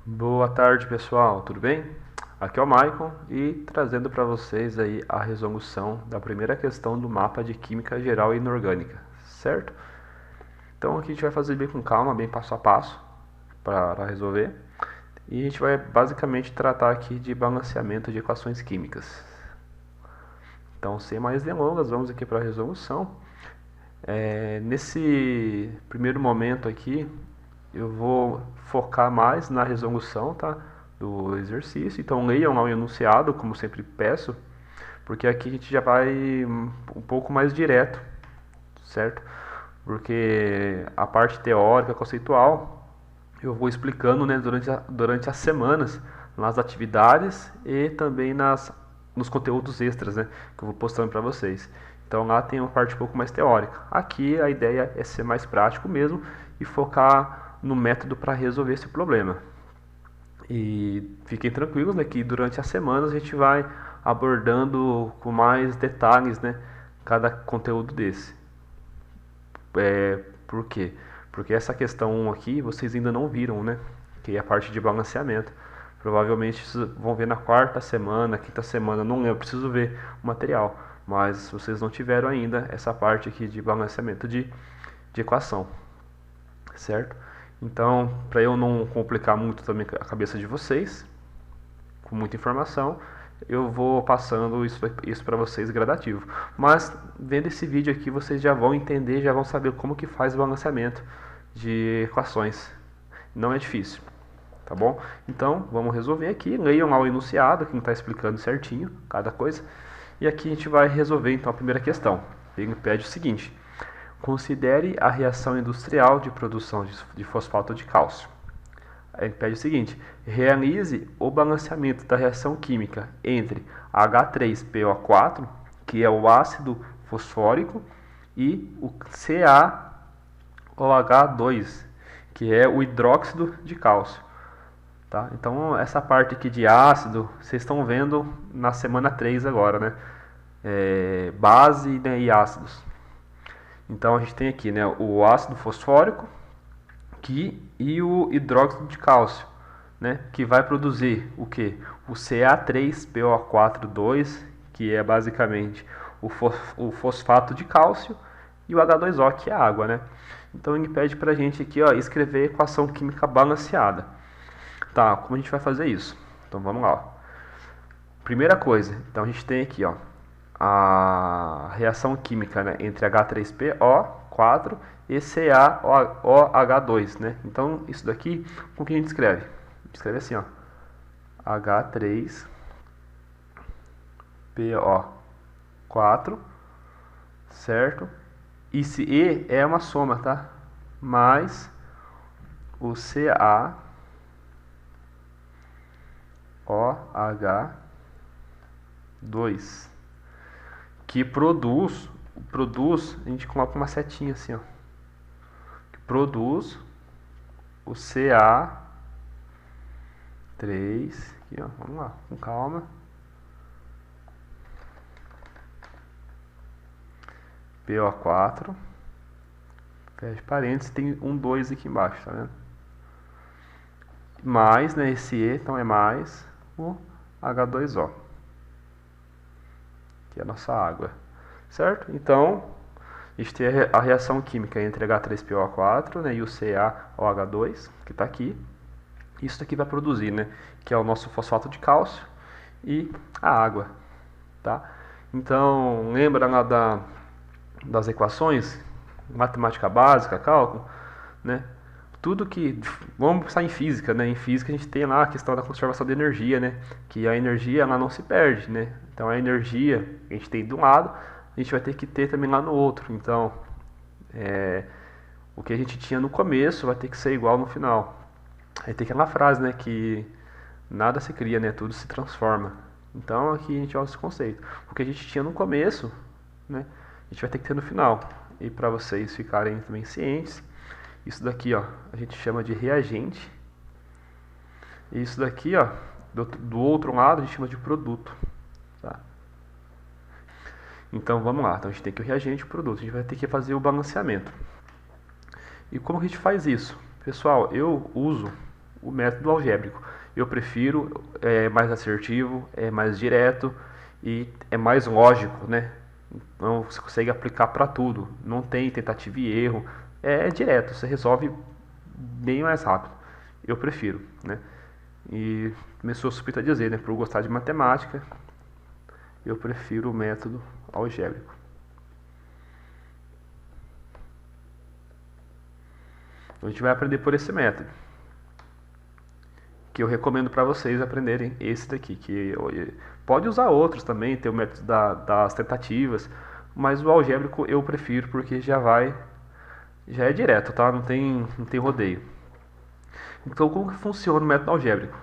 Boa tarde, pessoal, tudo bem? Aqui é o Maicon e trazendo para vocês aí a resolução da primeira questão do mapa de química geral e inorgânica, certo? Então aqui a gente vai fazer bem com calma, bem passo a passo para resolver. E a gente vai basicamente tratar aqui de balanceamento de equações químicas. Então, sem mais delongas, vamos aqui para a resolução. Nesse primeiro momento aqui, eu vou focar mais na resolução, tá? Do exercício. Então leiam lá o enunciado, como sempre peço, porque aqui a gente já vai um pouco mais direto, certo? Porque a parte teórica, conceitual, eu vou explicando, né, durante as semanas, nas atividades e também nos conteúdos extras, né, que eu vou postando para vocês. Então lá tem uma parte um pouco mais teórica. Aqui a ideia é ser mais prático mesmo e focar no método para resolver esse problema. E fiquem tranquilos, né, que durante as semanas a gente vai abordando com mais detalhes, né, cada conteúdo desse. Por quê? Porque essa questão 1 aqui vocês ainda não viram, né, que é a parte de balanceamento. Provavelmente vocês vão ver na quarta semana, quinta semana, não lembro, preciso ver o material. Mas vocês não tiveram ainda essa parte aqui de balanceamento de equação, certo? Então, para eu não complicar muito também a cabeça de vocês, com muita informação, eu vou passando isso para vocês gradativo. Mas, vendo esse vídeo aqui, vocês já vão entender, já vão saber como que faz o balanceamento de equações. Não é difícil, tá bom? Então, vamos resolver aqui. Leiam lá o enunciado, que não está explicando certinho cada coisa. E aqui a gente vai resolver, então, a primeira questão. Ele pede o seguinte: considere a reação industrial de produção de fosfato de cálcio. Ele pede o seguinte: realize o balanceamento da reação química entre H3PO4, que é o ácido fosfórico, e o CaOH2, que é o hidróxido de cálcio. Tá? Então, essa parte aqui de ácido, vocês estão vendo na semana 3 agora, né? Base, né, e ácidos. Então a gente tem aqui, né, o ácido fosfórico e o hidróxido de cálcio, né, que vai produzir o que? O Ca3PO42, que é basicamente o fosfato de cálcio, e o H2O, que é a água, né? Então ele pede para a gente aqui, ó, escrever a equação química balanceada. Tá, como a gente vai fazer isso? Então vamos lá. Ó. Primeira coisa, então a gente tem aqui, ó, a reação química, né, entre H3PO4 e CaOH2, né? Então, isso daqui, como que a gente escreve? A gente escreve assim, ó, H3PO4, certo? Esse E é uma soma, tá? Mais o CaOH2, que produz, a gente coloca uma setinha assim, ó, que produz o Ca3, aqui, ó, vamos lá, com calma, PO4, fecha parênteses, tem um 2 aqui embaixo, tá vendo? Mais, né, esse E, então é mais o H2O, que é a nossa água, certo? Então, a gente tem a reação química entre H3PO4, né, e o CaOH2, que está aqui. Isso daqui vai produzir, né, que é o nosso fosfato de cálcio e a água, tá? Então, lembra lá das equações, matemática básica, cálculo, né? Tudo que, vamos pensar em física, né? Em física a gente tem lá a questão da conservação de energia, né? Que a energia ela não se perde, né? Então a energia que a gente tem de um lado, a gente vai ter que ter também lá no outro. Então, o que a gente tinha no começo vai ter que ser igual no final. Aí tem aquela frase, né? Que nada se cria, né? Tudo se transforma. Então aqui a gente usa esse conceito. O que a gente tinha no começo, né? A gente vai ter que ter no final. E para vocês ficarem também cientes, isso daqui, ó, a gente chama de reagente. E isso daqui, ó, do outro lado a gente chama de produto. Tá? Então vamos lá. Então a gente tem aqui o reagente e o produto. A gente vai ter que fazer o balanceamento. E como que a gente faz isso? Pessoal, eu uso o método algébrico. Eu prefiro, é mais assertivo, é mais direto e é mais lógico, né? Então você consegue aplicar para tudo, não tem tentativa e erro, é direto, você resolve bem mais rápido. Eu prefiro, né? E me sou suspeito a dizer, né? Por gostar de matemática, eu prefiro o método algébrico. Então, a gente vai aprender por esse método, que eu recomendo para vocês aprenderem esse daqui, que pode usar outros também, tem o método das tentativas, mas o algébrico eu prefiro porque já é direto, tá? Não tem rodeio. Então, como que funciona o método algébrico?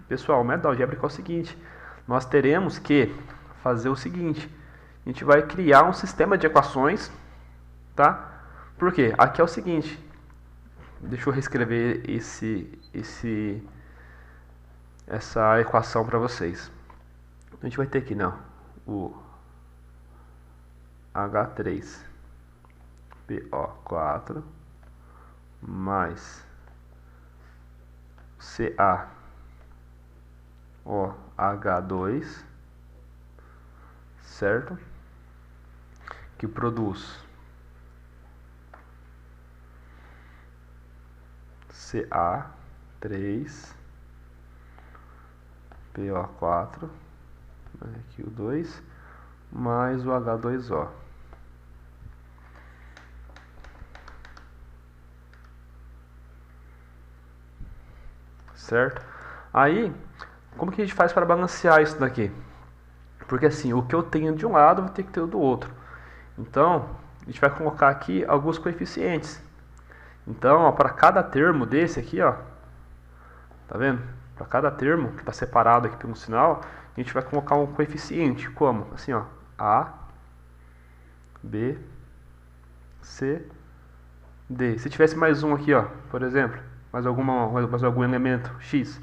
Pessoal, o método algébrico é o seguinte, nós teremos que fazer o seguinte, a gente vai criar um sistema de equações, tá? Por quê? Aqui é o seguinte, deixa eu reescrever essa equação para vocês. A gente vai ter aqui, não, o H3PO4 mais CaOH2, certo? Que produz Ca3PO4, aqui o 2, mais o H2O. Certo? Aí, como que a gente faz para balancear isso daqui? Porque assim, o que eu tenho de um lado, eu vou ter que ter o do outro. Então, a gente vai colocar aqui alguns coeficientes. Então, para cada termo desse aqui, ó, tá vendo? Para cada termo que está separado aqui por um sinal, a gente vai colocar um coeficiente, como? Assim, ó, A, B, C, D. Se tivesse mais um aqui, ó, por exemplo, mais algum elemento X,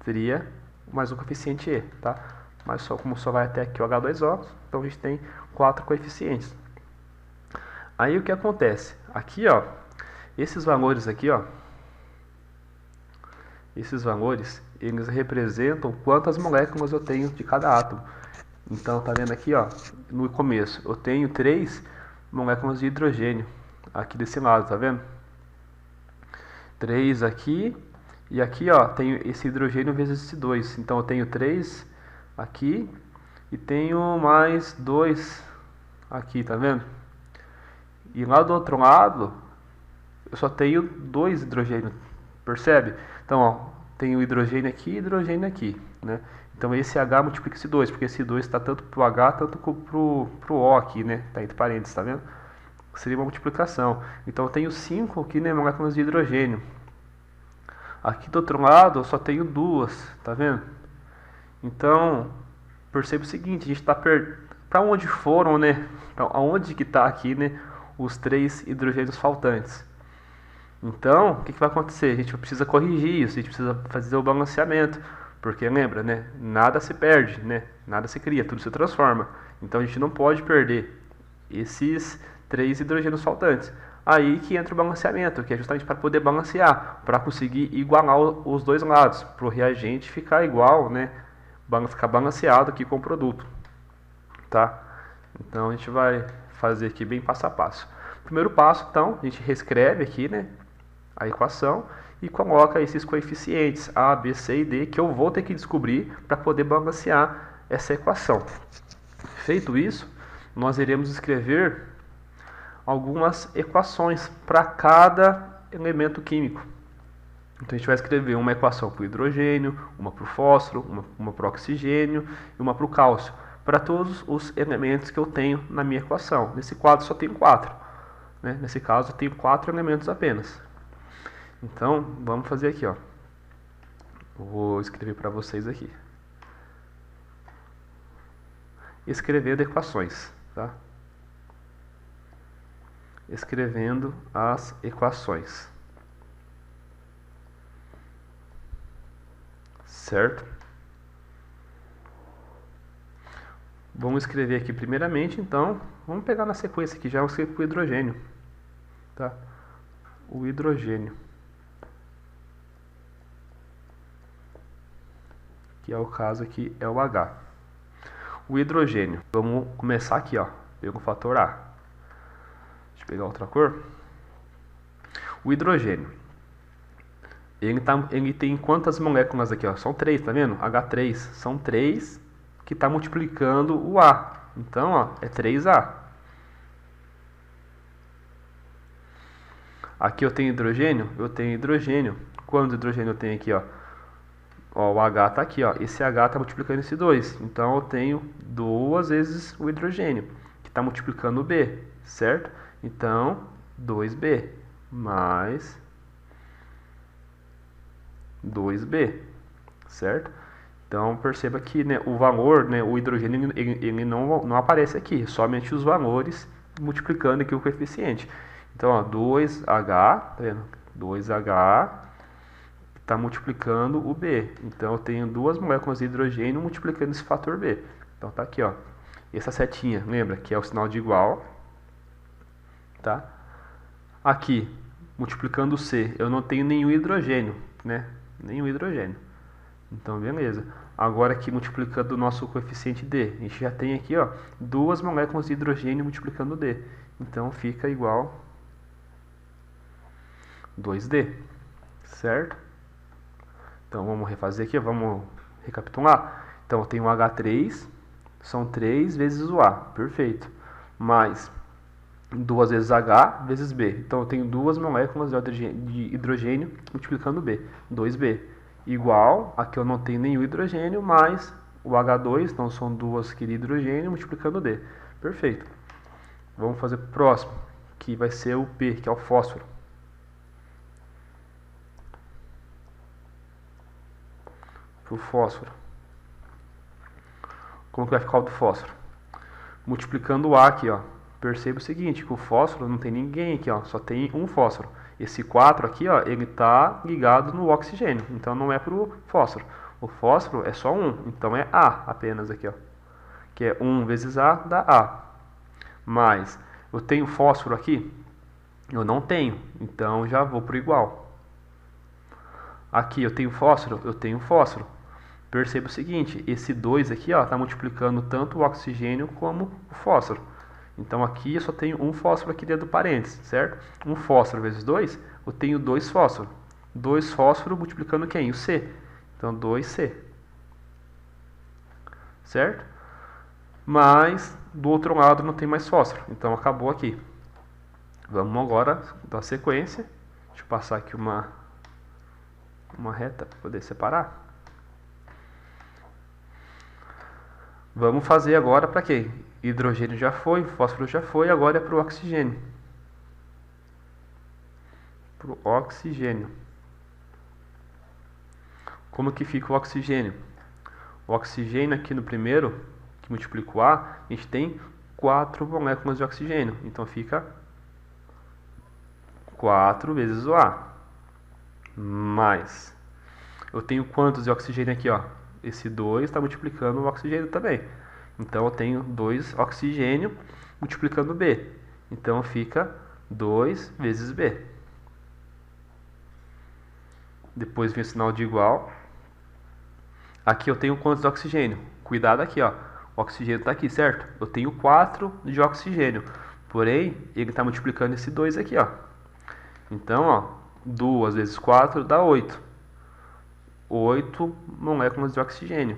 teria mais um coeficiente E, tá? Mas como só vai até aqui o H2O, então a gente tem 4 coeficientes. Aí o que acontece? Aqui, ó, esses valores aqui, ó, esses valores, eles representam quantas moléculas eu tenho de cada átomo. Então, tá vendo aqui, ó, no começo, eu tenho 3 moléculas de hidrogênio aqui desse lado, tá vendo? 3 aqui, e aqui, ó, tenho esse hidrogênio vezes esse 2. Então, eu tenho 3 aqui e tenho mais 2 aqui, tá vendo? E lá do outro lado, eu só tenho 2 hidrogênios, percebe? Então, ó, tem o hidrogênio aqui e hidrogênio aqui, né? Então esse H multiplica esse 2, porque esse 2 está tanto para o H, tanto para o O aqui, né? Está entre parênteses, tá vendo? Seria uma multiplicação. Então eu tenho 5 aqui, né, moléculas de hidrogênio. Aqui do outro lado eu só tenho 2, tá vendo? Então, perceba o seguinte, a gente está para onde foram, né? Aonde que está aqui, né, os 3 hidrogênios faltantes. Então, o que vai acontecer? A gente precisa corrigir isso, a gente precisa fazer o balanceamento, porque lembra, né? Nada se perde, né? Nada se cria, tudo se transforma. Então a gente não pode perder esses 3 hidrogênios faltantes. Aí que entra o balanceamento, que é justamente para poder balancear, para conseguir igualar os dois lados, para o reagente ficar igual, né? Ficar balanceado aqui com o produto, tá? Então a gente vai fazer aqui bem passo a passo. Primeiro passo, então, a gente reescreve aqui, né, a equação e coloca esses coeficientes A, B, C e D que eu vou ter que descobrir para poder balancear essa equação. Feito isso, nós iremos escrever algumas equações para cada elemento químico. Então a gente vai escrever uma equação para o hidrogênio, uma para o fósforo, uma para o oxigênio e uma para o cálcio, para todos os elementos que eu tenho na minha equação. Nesse quadro só tenho 4. Né? Nesse caso eu tenho 4 elementos apenas. Então vamos fazer aqui, ó. Vou escrever para vocês aqui. Escrevendo equações, tá? Escrevendo as equações. Certo? Vamos escrever aqui primeiramente, então, vamos pegar na sequência aqui, já eu escrevo o hidrogênio, tá? O hidrogênio. que é o caso aqui, é o H. O hidrogênio, vamos começar aqui, ó, pega o fator A. Deixa eu pegar outra cor. O hidrogênio, ele tem quantas moléculas aqui, ó? São 3, tá vendo? H3, são 3 que está multiplicando o A. Então, ó, é 3A. Aqui eu tenho hidrogênio? Eu tenho hidrogênio. Quantos hidrogênio eu tenho aqui, ó? Ó, o H está aqui, ó. Esse H está multiplicando esse 2. Então eu tenho 2 vezes o hidrogênio, que está multiplicando o B, certo? Então, 2B mais 2B, certo? Então perceba que, né, o valor, né, o hidrogênio, ele não aparece aqui, somente os valores multiplicando aqui o coeficiente. Então, ó, 2H, tá vendo? 2H está multiplicando o B. Então eu tenho duas moléculas de hidrogênio multiplicando esse fator B. Então tá aqui, ó. Essa setinha, lembra que é o sinal de igual, tá? Aqui, multiplicando o C, eu não tenho nenhum hidrogênio, né? Nenhum hidrogênio. Então, beleza. Agora aqui, multiplicando o nosso coeficiente D, a gente já tem aqui, ó, duas moléculas de hidrogênio multiplicando D. Então, fica igual 2D, certo? Então, vamos refazer aqui, vamos recapitular. Então, eu tenho o H3, são 3 vezes o A, perfeito. Mais 2 vezes H vezes B. Então, eu tenho duas moléculas de hidrogênio multiplicando B, 2B. Igual, aqui eu não tenho nenhum hidrogênio, mais o H2, então são duas de hidrogênio multiplicando D. Perfeito. Vamos fazer o próximo, que vai ser o P, que é o fósforo. Para o fósforo. Como que vai ficar o do fósforo? Multiplicando o A aqui, ó. Perceba o seguinte, que o fósforo não tem ninguém aqui, ó. Só tem um fósforo. Esse 4 aqui, ó, ele está ligado no oxigênio. Então não é para o fósforo. O fósforo é só 1. Então é A apenas aqui, ó. Que é 1 vezes A dá A. Mas eu tenho fósforo aqui? Eu não tenho. Então já vou para o igual. Aqui eu tenho fósforo? Eu tenho fósforo. Perceba o seguinte, esse 2 aqui está multiplicando tanto o oxigênio como o fósforo. Então aqui eu só tenho um fósforo aqui dentro do parênteses, certo? Um fósforo vezes 2, eu tenho 2 fósforos. 2 fósforos multiplicando quem? O C. Então 2C. Certo? Mas do outro lado não tem mais fósforo. Então acabou aqui. Vamos agora dar sequência. Deixa eu passar aqui uma reta para poder separar. Vamos fazer agora para quê? Hidrogênio já foi, fósforo já foi, agora é para o oxigênio. Para o oxigênio. Como que fica o oxigênio? O oxigênio aqui no primeiro, que multiplica o A, a gente tem 4 moléculas de oxigênio. Então fica 4 vezes o A. Mais. Eu tenho quantos de oxigênio aqui, ó? Esse 2 está multiplicando o oxigênio também. Então eu tenho 2 oxigênio multiplicando B. Então fica 2 vezes B. Depois vem o sinal de igual. Aqui eu tenho quantos de oxigênio? Cuidado aqui, ó. O oxigênio está aqui, certo? Eu tenho 4 de oxigênio. Porém, ele está multiplicando esse 2 aqui, ó. Então, ó, 2 vezes 4 dá 8. 8 moléculas de oxigênio,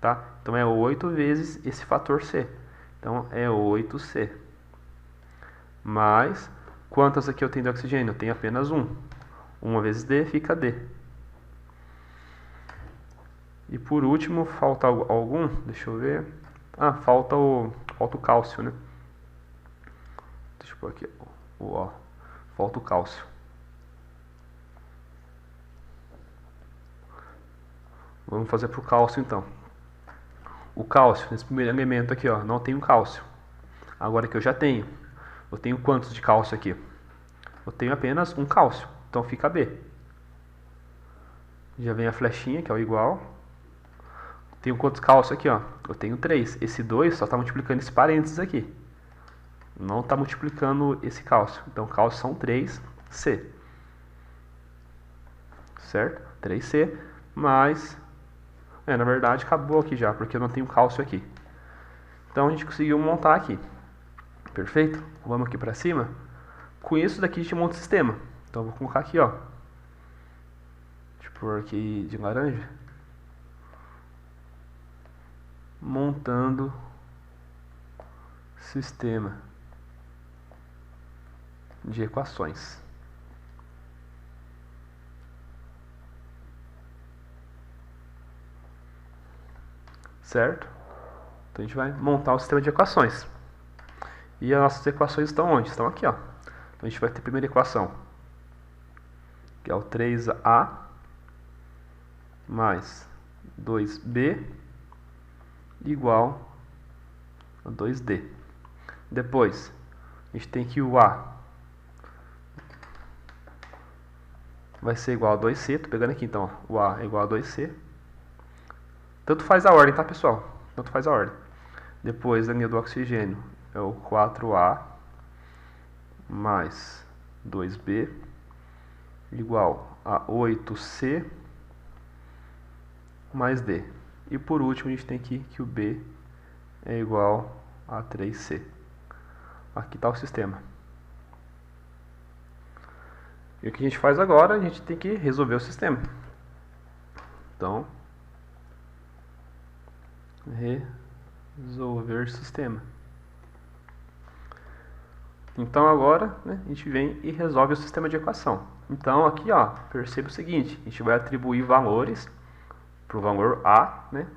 tá? Então é 8 vezes esse fator C. Então é 8C. Mas quantas aqui eu tenho de oxigênio? Eu tenho apenas 1. 1 vezes D fica D. E por último, falta algum? Deixa eu ver. Ah, falta o cálcio, né? Deixa eu pôr aqui. Ó, falta o cálcio. Vamos fazer para o cálcio então. O cálcio, nesse primeiro elemento aqui, ó, não tenho cálcio. Agora que eu já tenho. Eu tenho quantos de cálcio aqui? Eu tenho apenas um cálcio. Então fica B. Já vem a flechinha, que é o igual. Tenho quantos cálcio aqui, ó? Eu tenho 3. Esse 2 só está multiplicando esse parênteses aqui. Não está multiplicando esse cálcio. Então cálcio são 3C. Certo? 3C mais Na verdade acabou aqui já, porque eu não tenho cálcio aqui. Então a gente conseguiu montar aqui. Perfeito? Vamos aqui para cima. Com isso daqui a gente monta o sistema. Então eu vou colocar aqui, ó. Deixa eu pôr aqui de laranja. Montando sistema de equações. Certo? Então a gente vai montar o sistema de equações. E as nossas equações estão onde? Estão aqui, ó. Então a gente vai ter a primeira equação, que é o 3a mais 2b igual a 2d. Depois, a gente tem que o a vai ser igual a 2c. Tô pegando aqui então, ó. O a é igual a 2c. Tanto faz a ordem, tá, pessoal? Tanto faz a ordem. Depois, a linha do oxigênio é o 4a mais 2b igual a 8c mais d. E por último, a gente tem aqui que o b é igual a 3c. Aqui está o sistema. E o que a gente faz agora? A gente tem que resolver o sistema. Então, resolver o sistema. Então agora, né, a gente vem e resolve o sistema de equação. Então aqui, ó, perceba o seguinte: a gente vai atribuir valores para o valor a, né,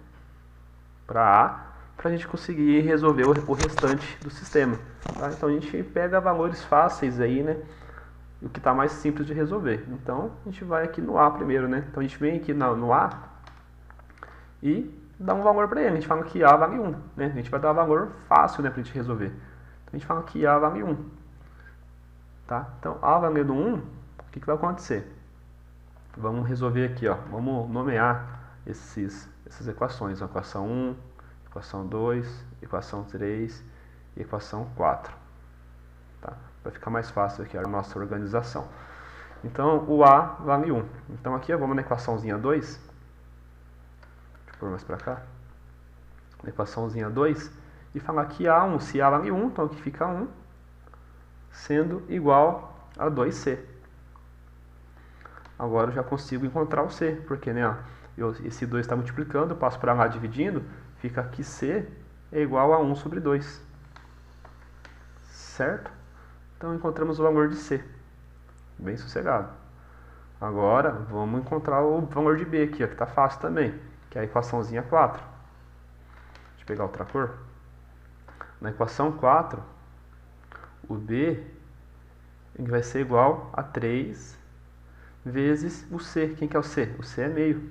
para a gente conseguir resolver o restante do sistema. Tá? Então a gente pega valores fáceis aí, né, o que está mais simples de resolver. Então a gente vai aqui no a primeiro, né? Então a gente vem aqui no a e dá um valor para ele. A gente fala que a vale 1, né? A gente vai dar um valor fácil, né, para a gente resolver. Então a gente fala que a vale 1. Tá? Então a valendo 1, o que vai acontecer? Vamos resolver aqui, ó. Vamos nomear essas equações. Equação 1, equação 2, equação 3 e equação 4. Tá? Vai ficar mais fácil aqui a nossa organização. Então o a vale 1. Então aqui, ó, vamos na equaçãozinha 2. Deixa eu pôr mais para cá. Na equaçãozinha 2 e falar que a1, se a vale 1, então aqui fica 1, sendo igual a 2c. Agora eu já consigo encontrar o c, porque, né, ó, esse 2 está multiplicando, eu passo para lá dividindo, fica que c é igual a 1 sobre 2. Certo? Então encontramos o valor de c. Bem sossegado. Agora vamos encontrar o valor de b aqui, ó, que está fácil também, que é a equaçãozinha 4. Deixa eu pegar outra cor. Na equação 4, o b vai ser igual a 3 vezes o c. Quem que é o c? O c é meio.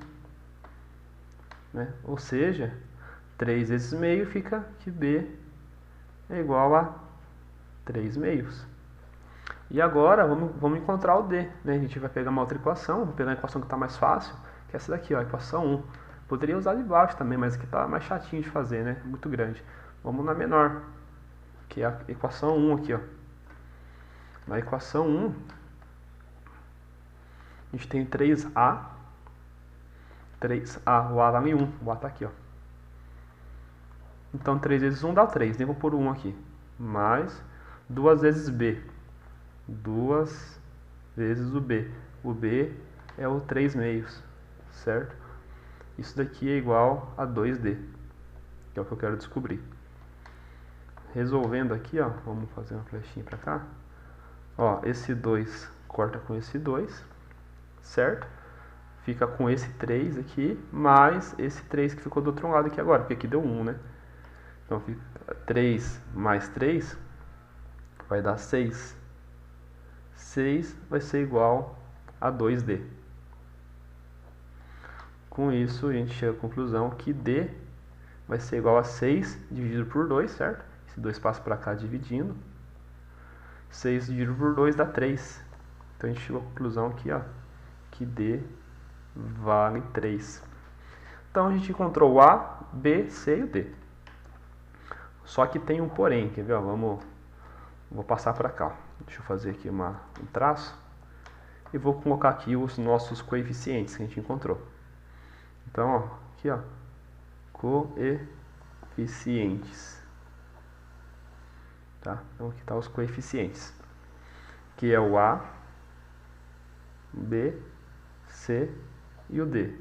Né? Ou seja, 3 vezes meio fica que b é igual a 3 meios. E agora vamos encontrar o d. Né? A gente vai pegar uma outra equação, vou pegar a equação que está mais fácil, que é essa daqui, ó, a equação 1. Poderia usar de baixo também, mas aqui está mais chatinho de fazer, né? Muito grande. Vamos na menor, que é a equação 1 aqui, ó. Na equação 1, a gente tem 3a. 3a, o a vale 1, o a está aqui, ó. Então 3 vezes 1 dá 3, nem vou pôr o 1 aqui. Mais 2 vezes b. 2 vezes o b. O b é o 3 meios, certo? Isso daqui é igual a 2d, que é o que eu quero descobrir. Resolvendo aqui, ó, vamos fazer uma flechinha para cá. Ó, esse 2 corta com esse 2, certo? Fica com esse 3 aqui, mais esse 3 que ficou do outro lado aqui agora, porque aqui deu 1, né? Então, fica 3 mais 3 vai dar 6. 6 vai ser igual a 2d. Com isso, a gente chega à conclusão que d vai ser igual a 6 dividido por 2, certo? Esse 2 passa para cá dividindo. 6 dividido por 2 dá 3. Então a gente chegou à conclusão aqui, ó, que d vale 3. Então a gente encontrou o A, B, C e o D. Só que tem um porém, quer ver? Ó, vou passar para cá. Deixa eu fazer aqui um traço. E vou colocar aqui os nossos coeficientes que a gente encontrou. Então, ó, aqui, ó, coeficientes. Tá? Então aqui tá os coeficientes, que é o A, o B, C e o D.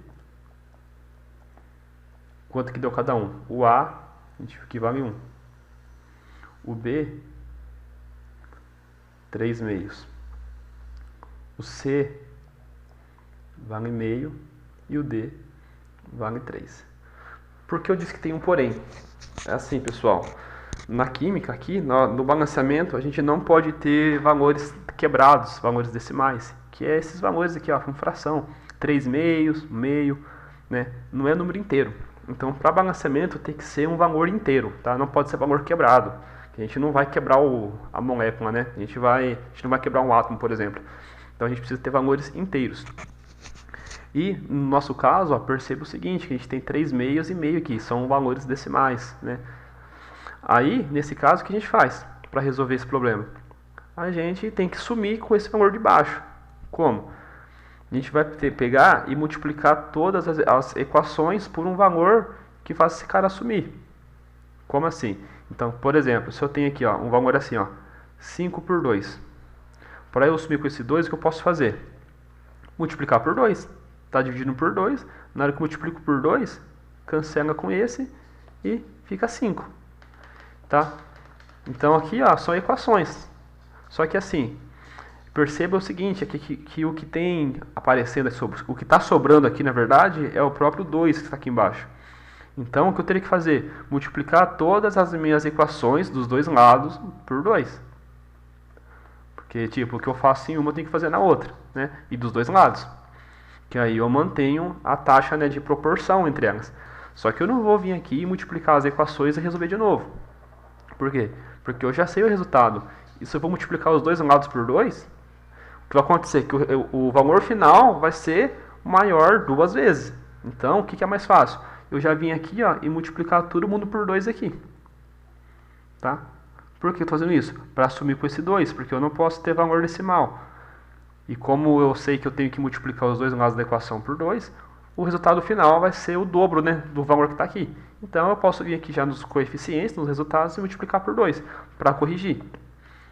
Quanto que deu cada um? O A, a gente viu que vale 1. O B, 3 meios. O C vale meio e o D vale 3. Por que eu disse que tem um porém? É assim, pessoal. Na química aqui, no balanceamento, a gente não pode ter valores quebrados, valores decimais, que é esses valores aqui, ó, com fração. 3 meios, meio, né? Não é número inteiro. Então, para balanceamento tem que ser um valor inteiro, tá? Não pode ser valor quebrado. A gente não vai quebrar a molécula, né? A gente não vai quebrar um átomo, por exemplo. Então a gente precisa ter valores inteiros. E no nosso caso, ó, perceba o seguinte, que a gente tem 3 meios e meio aqui, são valores decimais, né? Aí, nesse caso, o que a gente faz para resolver esse problema? A gente tem que sumir com esse valor de baixo. Como? A gente vai pegar e multiplicar todas as equações por um valor que faça esse cara sumir. Como assim? Então, por exemplo, se eu tenho aqui, ó, um valor assim, ó, 5 por 2. Para eu sumir com esse 2, o que eu posso fazer? Multiplicar por 2. Está dividindo por 2. Na hora que eu multiplico por 2, cancela com esse e fica 5. Tá? Então aqui, ó, são equações. Só que assim, perceba o seguinte, que o que tem aparecendo, o que está sobrando aqui, na verdade, é o próprio 2 que está aqui embaixo. Então, o que eu teria que fazer? Multiplicar todas as minhas equações dos dois lados por 2. Porque, tipo, o que eu faço em uma eu tenho que fazer na outra, né? E dos dois lados. Que aí eu mantenho a taxa, né, de proporção entre elas. Só que eu não vou vir aqui e multiplicar as equações e resolver de novo. Por quê? Porque eu já sei o resultado. E se eu vou multiplicar os dois lados por 2, o que vai acontecer? Que o valor final vai ser maior 2 vezes. Então, o que é mais fácil? Eu já vim aqui, ó, e multiplicar todo mundo por 2 aqui. Tá? Por que eu estou fazendo isso? Para assumir com esse 2, porque eu não posso ter valor decimal. E como eu sei que eu tenho que multiplicar os dois lados da equação por 2, o resultado final vai ser o dobro, né, do valor que está aqui. Então eu posso vir aqui já nos coeficientes, nos resultados, e multiplicar por 2, para corrigir.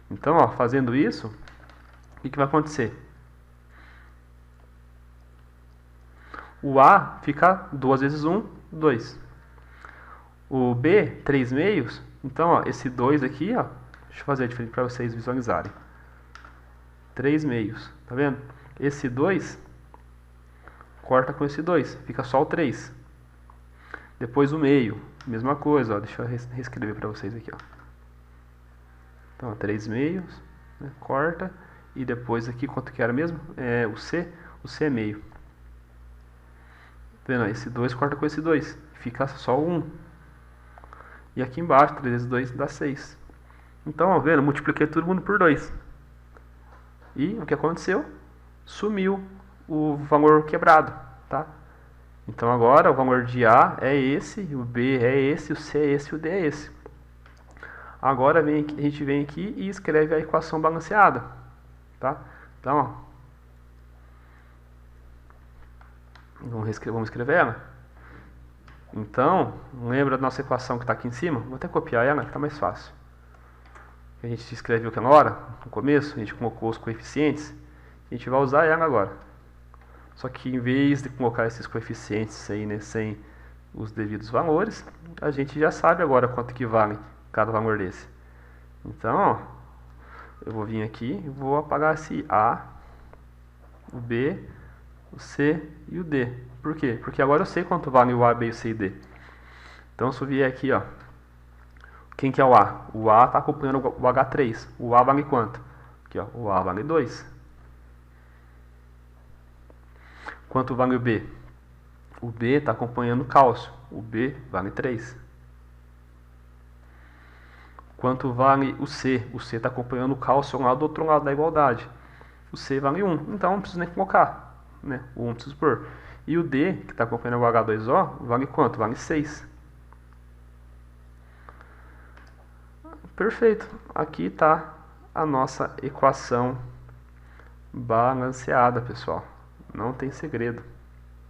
Então, ó, fazendo isso, o que vai acontecer? O A fica 2 vezes 1, 2. O B, 3 meios. Então, ó, esse 2 aqui, ó, deixa eu fazer diferente para vocês visualizarem. 3 meios, tá vendo? Esse 2 corta com esse 2, fica só o 3. Depois o meio, mesma coisa, ó, deixa eu reescrever para vocês aqui, ó. Então, ó, 3 meios, né, corta, e depois aqui, quanto que era mesmo? O C é meio. Tá vendo? Esse 2 corta com esse 2, fica só o 1. E aqui embaixo, 3 vezes 2 dá 6. Então, ó, vendo? Multipliquei todo mundo por 2. E o que aconteceu? Sumiu o valor quebrado, tá? Então agora o valor de A é esse, o B é esse, o C é esse, o D é esse. Agora a gente vem aqui e escreve a equação balanceada, tá? Então, ó, vamos escrever ela. Então, lembra da nossa equação que está aqui em cima? Vou até copiar ela, que está mais fácil. A gente escreveu aquela hora, no começo, a gente colocou os coeficientes. A gente vai usar ela agora. Só que em vez de colocar esses coeficientes aí, né, sem os devidos valores, a gente já sabe agora quanto que vale cada valor desse. Então, ó, eu vou vir aqui e vou apagar esse A, o B, o C e o D. Por quê? Porque agora eu sei quanto vale o A, B, o C e D. Então, se eu vier aqui, ó, quem que é o A? O A está acompanhando o H3. O A vale quanto? Aqui, ó, o A vale 2. Quanto vale o B? O B está acompanhando o cálcio. O B vale 3. Quanto vale o C? O C está acompanhando o cálcio lá do outro lado da igualdade. O C vale 1. Então não preciso nem colocar, né? O 1 não preciso pôr. E o D, que está acompanhando o H2O, vale quanto? Vale 6. Perfeito. Aqui está a nossa equação balanceada, pessoal. Não tem segredo.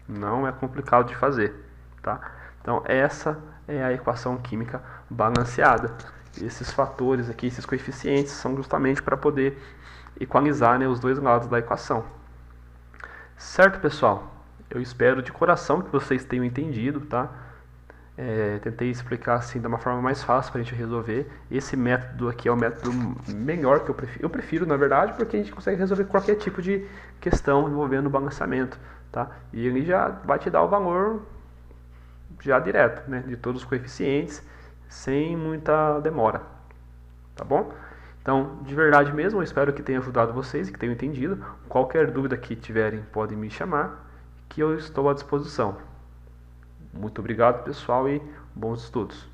Não é complicado de fazer. tá? Então essa é a equação química balanceada. Esses fatores aqui, esses coeficientes, são justamente para poder equalizar, né, os dois lados da equação. Certo, pessoal? Eu espero de coração que vocês tenham entendido, tá? Tentei explicar assim de uma forma mais fácil para a gente resolver. Esse método aqui é o método melhor que eu prefiro. Eu prefiro, na verdade, porque a gente consegue resolver qualquer tipo de questão envolvendo o balanceamento, tá? E ele já vai te dar o valor já direto, né, de todos os coeficientes, sem muita demora, tá bom? Então, de verdade mesmo, eu espero que tenha ajudado vocês e que tenham entendido. Qualquer dúvida que tiverem, podem me chamar, que eu estou à disposição. Muito obrigado, pessoal, e bons estudos.